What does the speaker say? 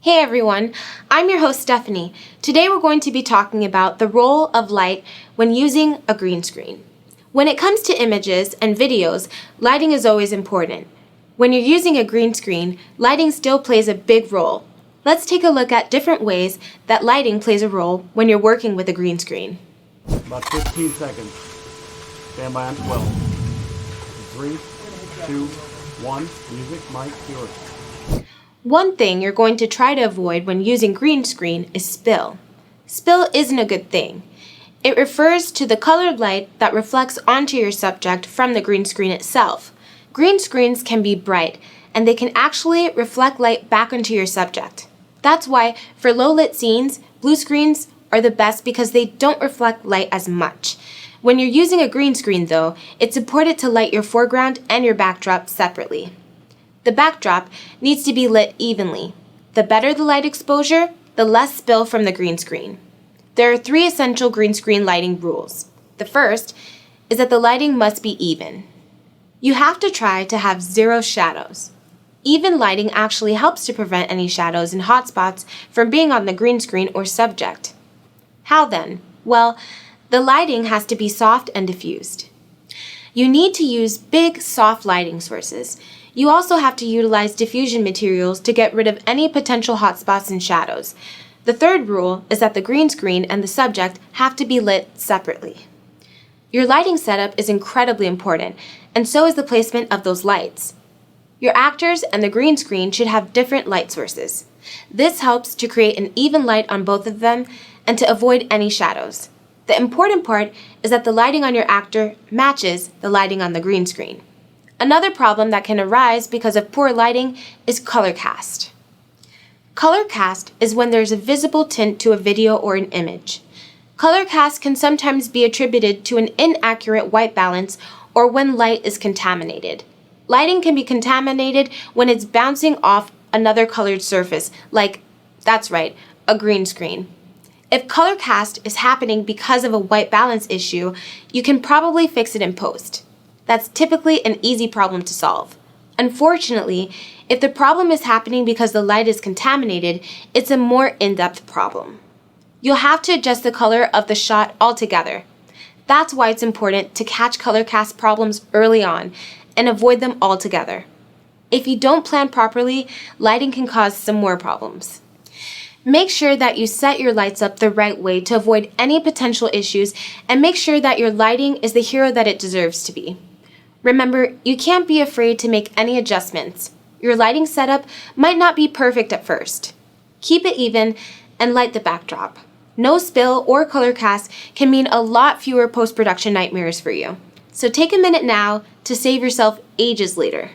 Hey everyone, I'm your host Stephanie. Today we're going to be talking about the role of light when using a green screen. When it comes to images and videos, lighting is always important. When you're using a green screen, lighting still plays a big role. Let's take a look at different ways that lighting plays a role when you're working with a green screen. About 15 seconds. Stand by on 12. 3, 2, 1. Music, mic, yours. One thing you're going to try to avoid when using green screen is spill. Spill isn't a good thing. It refers to the colored light that reflects onto your subject from the green screen itself. Green screens can be bright, and they can actually reflect light back onto your subject. That's why, for low-lit scenes, blue screens are the best because they don't reflect light as much. When you're using a green screen, though, it's important to light your foreground and your backdrop separately. The backdrop needs to be lit evenly. The better the light exposure, the less spill from the green screen. There are 3 essential green screen lighting rules. The first is that the lighting must be even. You have to try to have 0 shadows. Even lighting actually helps to prevent any shadows and hotspots from being on the green screen or subject. How then? Well, the lighting has to be soft and diffused. You need to use big, soft lighting sources. You also have to utilize diffusion materials to get rid of any potential hotspots and shadows. The third rule is that the green screen and the subject have to be lit separately. Your lighting setup is incredibly important, and so is the placement of those lights. Your actors and the green screen should have different light sources. This helps to create an even light on both of them and to avoid any shadows. The important part is that the lighting on your actor matches the lighting on the green screen. Another problem that can arise because of poor lighting is colorcast. Colorcast is when there's a visible tint to a video or an image. Colorcast can sometimes be attributed to an inaccurate white balance or when light is contaminated. Lighting can be contaminated when it's bouncing off another colored surface, like, that's right, a green screen. If colorcast is happening because of a white balance issue, you can probably fix it in post. That's typically an easy problem to solve. Unfortunately, if the problem is happening because the light is contaminated, it's a more in-depth problem. You'll have to adjust the color of the shot altogether. That's why it's important to catch colorcast problems early on and avoid them altogether. If you don't plan properly, lighting can cause some more problems. Make sure that you set your lights up the right way to avoid any potential issues, and make sure that your lighting is the hero that it deserves to be. Remember, you can't be afraid to make any adjustments. Your lighting setup might not be perfect at first. Keep it even and light the backdrop. No spill or color cast can mean a lot fewer post-production nightmares for you. So take a minute now to save yourself ages later.